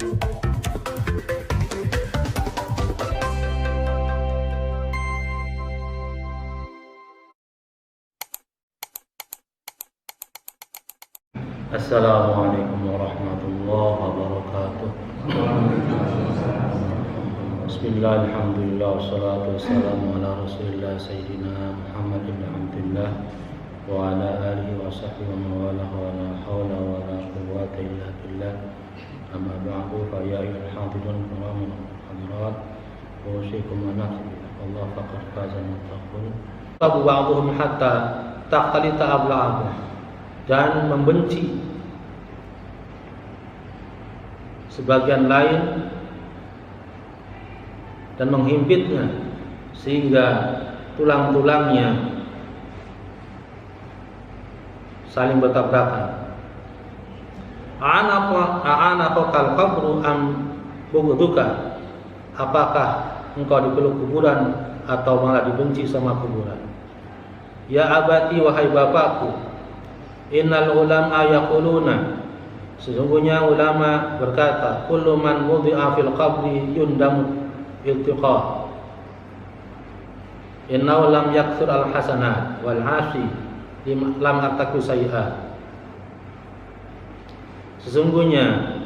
Assalamualaikum warahmatullahi wabarakatuh. Bismillah, alhamdulillah, wassalatu wassalamu ala rasulillah sayyidina Muhammad ibn Abdullah wa ala alihi wa sahbihi wa mawalah wa la hawla wa la quwwata illa billah. Amma ba'du, fa ya ayyuhal hadirun kiraman hadirat, usikum wa nafsi Allah faqad faza muttaqun. Tabu ba'dhum hatta taqtalita abla'ahum, dan membenci sebagian lain dan menghimpitnya sehingga tulang-tulangnya saling bertabrakan. A'anaqal qabru am bughduka, apakah engkau dipeluk kuburan atau malah dibenci sama kuburan? Ya abati, wahai bapakku, innal ulama yaquluna, sesungguhnya ulama berkata, kullu man wudi'a fil qabri yundamu iltiqa, innahu lam yakthur al hasanat wal asi lam artaku sayyi'at. Sesungguhnya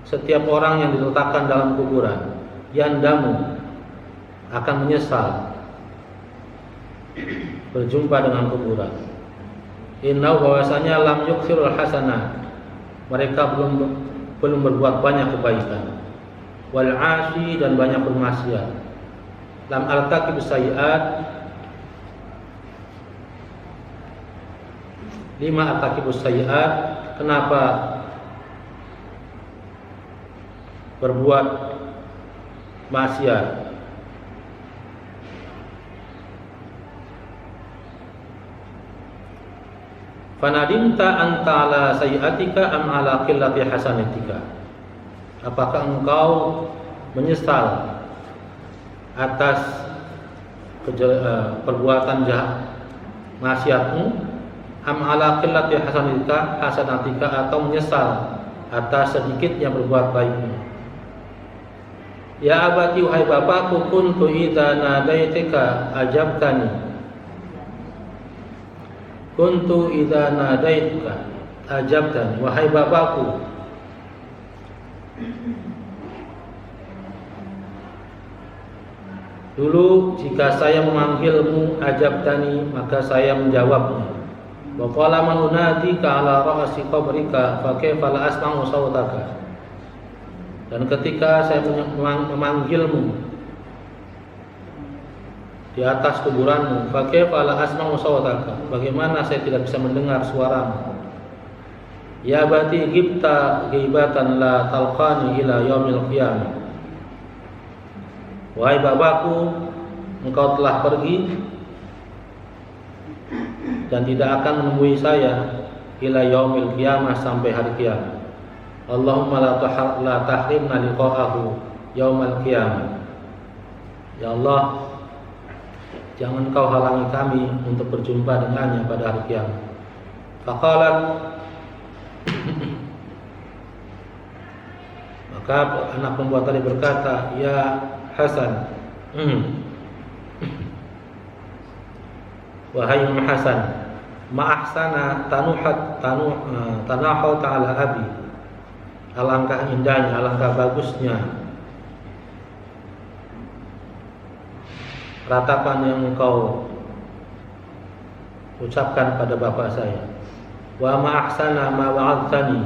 setiap orang yang diletakkan dalam kuburan yandamu, akan menyesal berjumpa dengan kuburan. Innahu, bahwasanya lam yukthirul hasanat, mereka belum berbuat banyak kebaikan, wal asi, dan banyak bermaksiat, lam artaqib sayyi'at, lima artaqibus sayyi'at, kenapa berbuat maksiat? Fanadimta anta ala sayyi'atika am ala qillati hasanatika, apakah engkau menyesal atas perbuatan jahat maksiatmu, am ala qillati hasanatika, atau menyesal atas sedikitnya berbuat baikmu? Ya abati, wahai bapakku, kuntu idza nadaitika ajabtani, kuntu idza nadaituka ajabtani, wahai bapakku, dulu jika saya memanggilmu ajabtani, maka saya menjawabmu. Wa qala man unadika ala ra'si qabrika fa kaifa la asma'u sawtaka, dan ketika saya memanggilmu di atas kuburanmu, fa kaifa la asma'u sawtaka, bagaimana saya tidak bisa mendengar suaramu? Ya bati gibta ghibatan la talqani ila yaumil qiyamah, wahai bapakku, engkau telah pergi dan tidak akan menemui saya ila yaumil qiyamah, sampai hari kiamat. Allahumma la tahrimna liqa'ahu yaumal qiyamah, ya Allah, jangan kau halangi kami untuk berjumpa dengannya pada hari kiamat. Faqalat, maka anak perempuan tadi berkata, ya Hasan, wahai Imam Hasan, ma'ahsana tanahu ta'ala abi, alangkah indahnya, alangkah bagusnya ratapan yang engkau ucapkan pada bapak saya. Wa ma'ahsana ma wa'adtani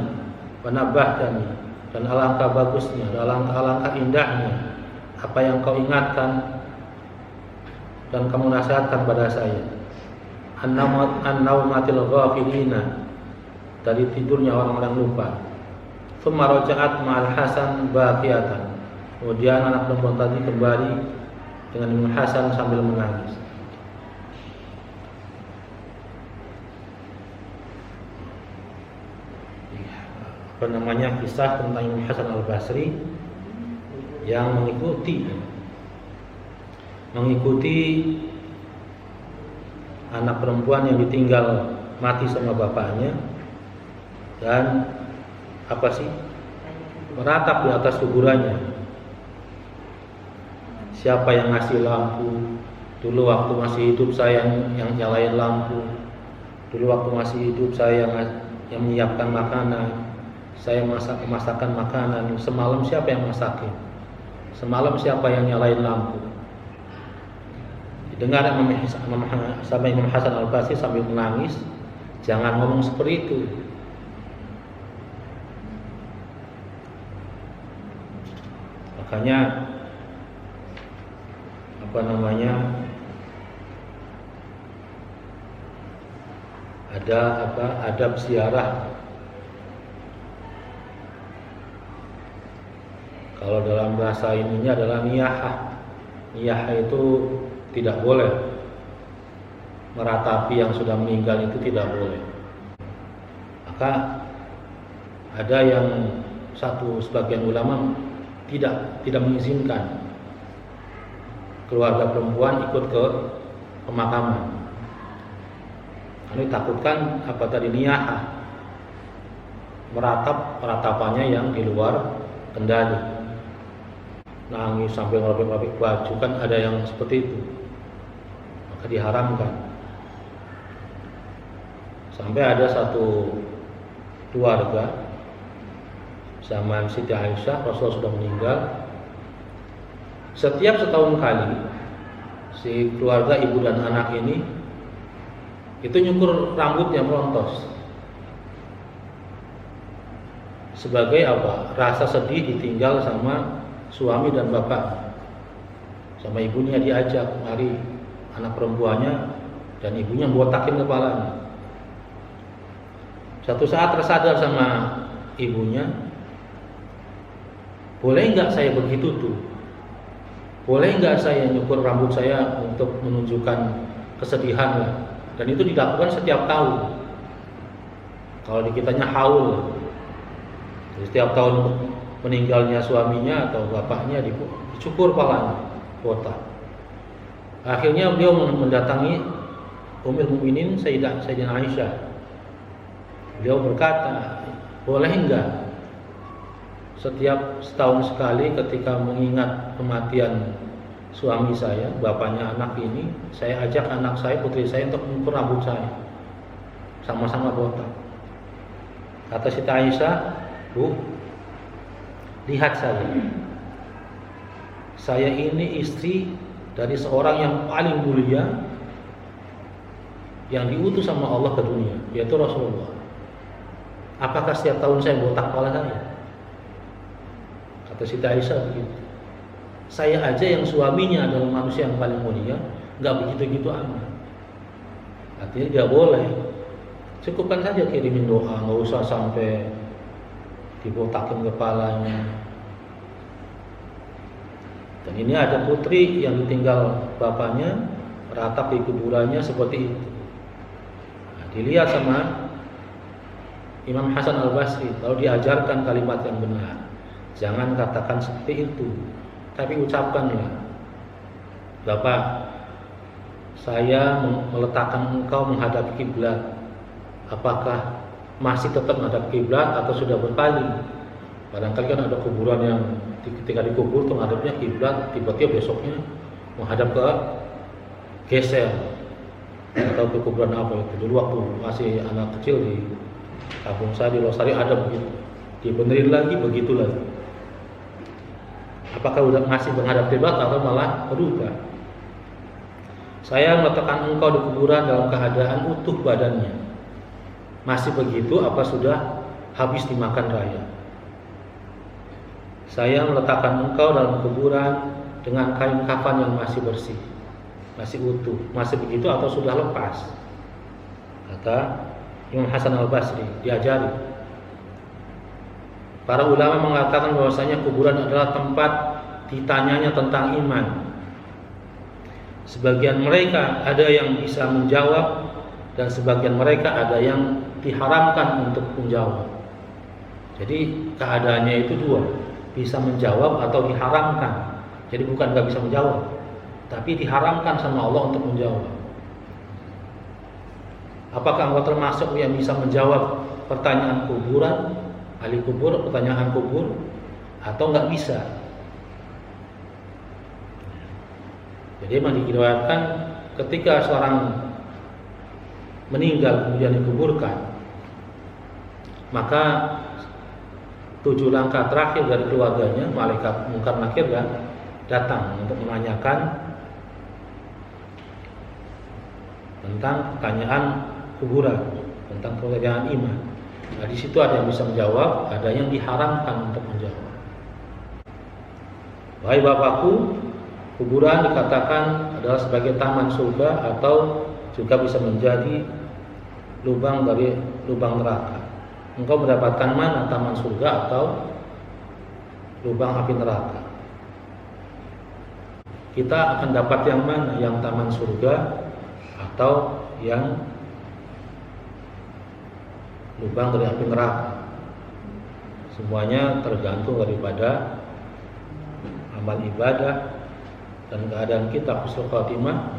wa nabahtani, dan alangkah bagusnya, alangkah indahnya apa yang kau ingatkan dan kamu nasihatkan pada saya. An-naumatil ghafilina, dari tidurnya orang-orang lupa. Tsumma raja'at ma'al Hasan baqiyatan, kemudian anak perempuan tadi kembali dengan Imam Hasan sambil menangis. Apa namanya, kisah tentang Imam Hasan Al-Basri yang mengikuti anak perempuan yang ditinggal mati sama bapaknya, dan apa sih meratap di atas kuburannya. Siapa yang ngasih lampu? Dulu waktu masih hidup saya yang nyalain lampu. Dulu waktu masih hidup saya yang menyiapkan makanan. Saya masakan makanan. Semalam siapa yang masakin? Semalam siapa yang nyalain lampu? Dengar sama Imam Hasan Al-Basri sambil menangis. Jangan ngomong seperti itu. Makanya ada adab ziarah. Kalau dalam bahasa ininya adalah niyahah. Niyahah itu tidak boleh. Meratapi yang sudah meninggal itu tidak boleh. Maka ada yang sebagian ulama tidak mengizinkan keluarga perempuan ikut ke pemakaman. Karena ditakutkan niyahah, meratapannya yang di luar kendali, nangis sampai ngerobek-ngerobek baju, kan ada yang seperti itu, maka diharamkan. Sampai ada satu keluarga zaman Siti Aisyah, Rasul sudah meninggal. Setiap setahun kali si keluarga ibu dan anak ini itu nyukur rambutnya merontos. Sebagai rasa sedih ditinggal sama suami dan bapak. Sama ibunya diajak, mari anak perempuannya dan ibunya botakin kepalanya. Satu saat tersadar sama ibunya, boleh nggak saya begitu tuh? Boleh nggak saya nyukur rambut saya untuk menunjukkan kesedihan lah? Dan itu dilakukan setiap tahun. Kalau di kitanya haul. Jadi setiap tahun meninggalnya suaminya atau bapaknya dicukur kepalanya, botak. Akhirnya beliau mendatangi Ummul Mukminin Sayyidina Aisyah. Beliau berkata, boleh enggak setiap setahun sekali ketika mengingat kematian suami saya, bapaknya anak ini, saya ajak anak saya, putri saya untuk mengukur rambut saya, sama-sama botak. Kata Siti Aisyah, Bu, lihat saya ini istri dari seorang yang paling mulia yang diutus sama Allah ke dunia, yaitu Rasulullah. Apakah setiap tahun saya botak kepala saya? Kata Siti Aisyah begitu. Saya aja yang suaminya adalah manusia yang paling mulia, nggak begitu-gitu amat. Artinya dia boleh. Cukupkan saja kirimin doa, nggak usah sampai dibotakin kepalanya. Dan ini ada putri yang ditinggal bapaknya, meratap di kuburannya seperti itu. Nah, dilihat sama Imam Hasan Al-Basri, lalu diajarkan kalimat yang benar. Jangan katakan seperti itu, tapi ucapkanlah, Bapak, saya meletakkan engkau menghadap kiblat. Apakah masih tetap menghadap kiblat atau sudah berpaling? Barangkali kan ada kuburan yang ketika dikubur tuh menghadapnya kiblat, tiba-tiba besoknya menghadap ke geser. Atau ke kuburan apa itu? Dulu waktu masih anak kecil di kampung saya di Losari ada begitu. Dibenerin lagi, begitu lagi. Apakah udah masih menghadap kiblat atau malah berubah? Saya meletakkan engkau di kuburan dalam keadaan utuh badannya. Masih begitu apa sudah habis dimakan raya? Saya meletakkan engkau dalam kuburan dengan kain kafan yang masih bersih, masih utuh. Masih begitu atau sudah lepas? Kata Imam Hasan Al-Basri, diajari. Para ulama mengatakan bahwasanya kuburan adalah tempat ditanyanya tentang iman. Sebagian mereka ada yang bisa menjawab dan sebagian mereka ada yang diharamkan untuk menjawab. Jadi keadaannya itu dua, bisa menjawab atau diharamkan. Jadi bukan nggak bisa menjawab, tapi diharamkan sama Allah untuk menjawab. Apakah engkau termasuk yang bisa menjawab pertanyaan kuburan, ahli kubur, pertanyaan kubur? atau nggak bisa. Jadi memang diriwayatkan ketika seorang meninggal kemudian dikuburkan, maka 7 langkah terakhir dari keluarganya, malaikat Munkar Nakir datang untuk menanyakan tentang pertanyaan kuburan, tentang pertanyaan iman. Nah, di situ ada yang bisa menjawab, ada yang diharamkan untuk menjawab. Wahai bapakku, kuburan dikatakan adalah sebagai taman surga atau juga bisa menjadi lubang dari lubang neraka. Engkau mendapatkan mana, taman surga atau lubang api neraka? Kita akan dapat yang mana, yang taman surga atau yang lubang dari api neraka? Semuanya tergantung daripada amal ibadah dan keadaan kita husnul khatimah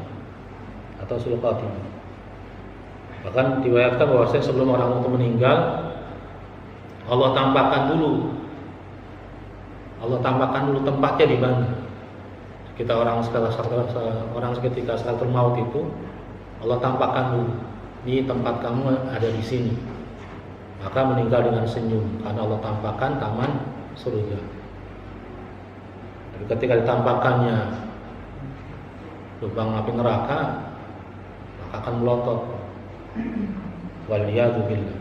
atau sulul khatimah. Bahkan diriwayatkan bahwasanya sebelum orang itu meninggal, Allah tampakkan dulu tempatnya di mana. Kita orang seketika sakaratul maut itu Allah tampakkan dulu, ini tempat kamu ada di sini. Maka meninggal dengan senyum karena Allah tampakkan taman surga. Tapi ketika ditampakkannya lubang api neraka, maka akan melotot. Waliyadu billah.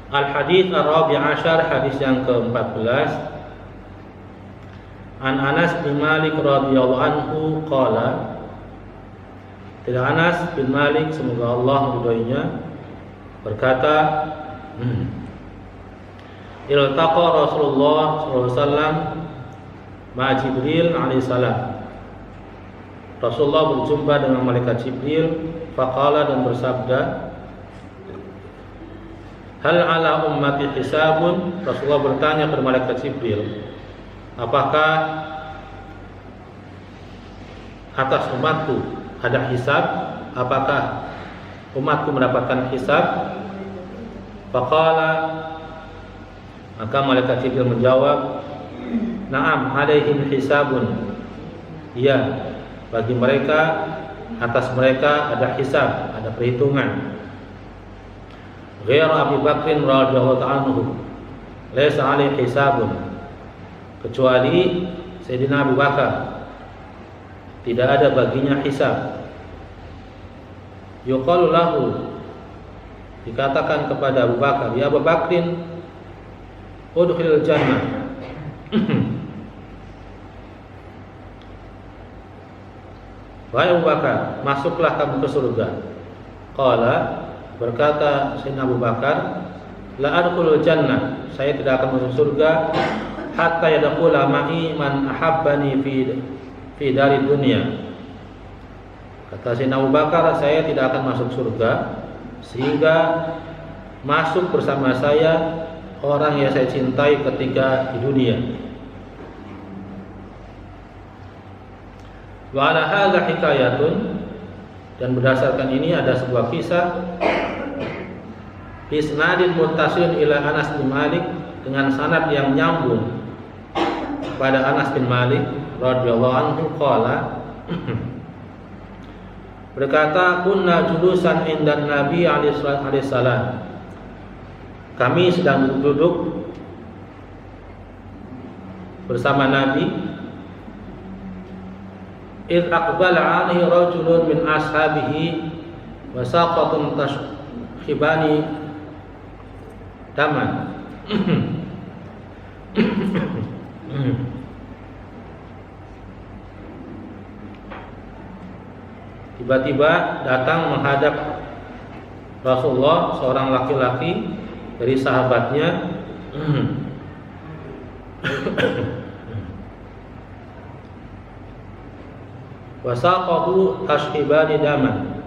Al-hadits ar-rabi' asyar, hadis yang ke-14. An Anas bin Malik radhiyallahu anhu qala, dari Anas bin Malik semoga Allah meridhoinya berkata, iltaqa Rasulullah sallallahu alaihi wasallam ma Jibril alaihi salam. Rasulullah berjumpa dengan malaikat Jibril, faqala, dan bersabda, hal ala ummati hisabun. Rasulullah bertanya kepada malaikat Jibril, apakah atas umatku ada hisab? Apakah umatku mendapatkan hisab? Faqala, maka malaikat Jibril menjawab, na'am alaihim hisabun. Ya, bagi mereka, atas mereka ada hisab, ada perhitungan. Ghair Abu Bakrin radhiyallahu anhu laisa alaihi hisabun, kecuali Sayyidina Abu Bakar tidak ada baginya hisab. Yuqalu lahu, dikatakan kepada Abu Bakar, ya Abu Bakrin udkhilil jannah. Wahai Abu Bakar, masuklah kamu ke surga. Qala, berkata Sayyidina Abu Bakar, la adkhulul jannah, saya tidak akan masuk surga hatta yadkhula ma'i man ahabbani fi dari dunia. Kata Sayyidina Abu Bakar, saya tidak akan masuk surga sehingga masuk bersama saya orang yang saya cintai ketika di dunia. Wa ala hadza hikayatun, dan berdasarkan ini ada sebuah kisah isnadin muttasilin ila Anas bin Malik, dengan sanad yang nyambung pada Anas bin Malik radhiyallahu anhu qala, berkata, kunna julusan indan Nabi alaihi salam, kami sedang duduk bersama Nabi. Id aqbala alaihi rajulun min ashabihi wa saqatun tashkhibani daman. Tiba-tiba datang menghadap Rasulullah seorang laki-laki dari sahabatnya, wasaqahu tashhibani daman,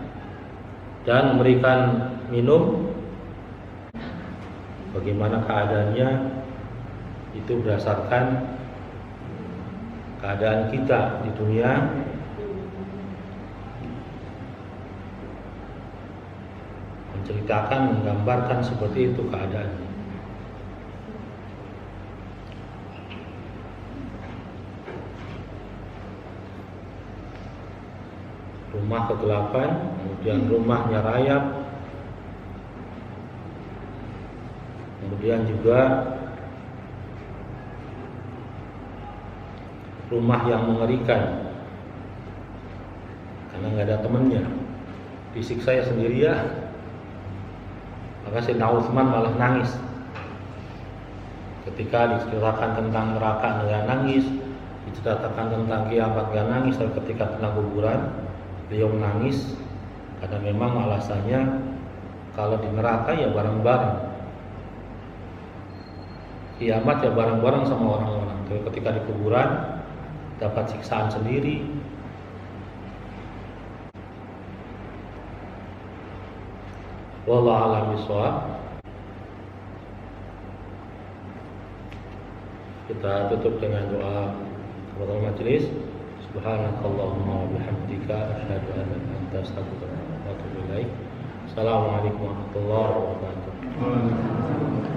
dan memberikan minum. Bagaimana keadaannya itu berdasarkan keadaan kita di dunia, menceritakan, menggambarkan seperti itu keadaannya. Rumah kegelapan, kemudian rumahnya rayap, kemudian juga rumah yang mengerikan karena nggak ada temannya, disiksa ya sendiri ya. Maka Sayyidina Utsman malah nangis ketika diceritakan tentang neraka, nggak nangis, diceritakan tentang kiamat nggak nangis, dan ketika tentang kuburan beliau menangis karena memang alasannya kalau di neraka ya bareng-bareng, kiamat ya bareng-bareng sama orang-orang. Tapi ketika di kuburan dapat siksaan sendiri. Wallahu a'lam bishawab. Kita tutup dengan doa kepada majelis. Subhanakallahumma wa bihamdika asyhadu an la ilaha illa anta astaghfiruka wa atubu ilaik. Assalamualaikum warahmatullahi wabarakatuh.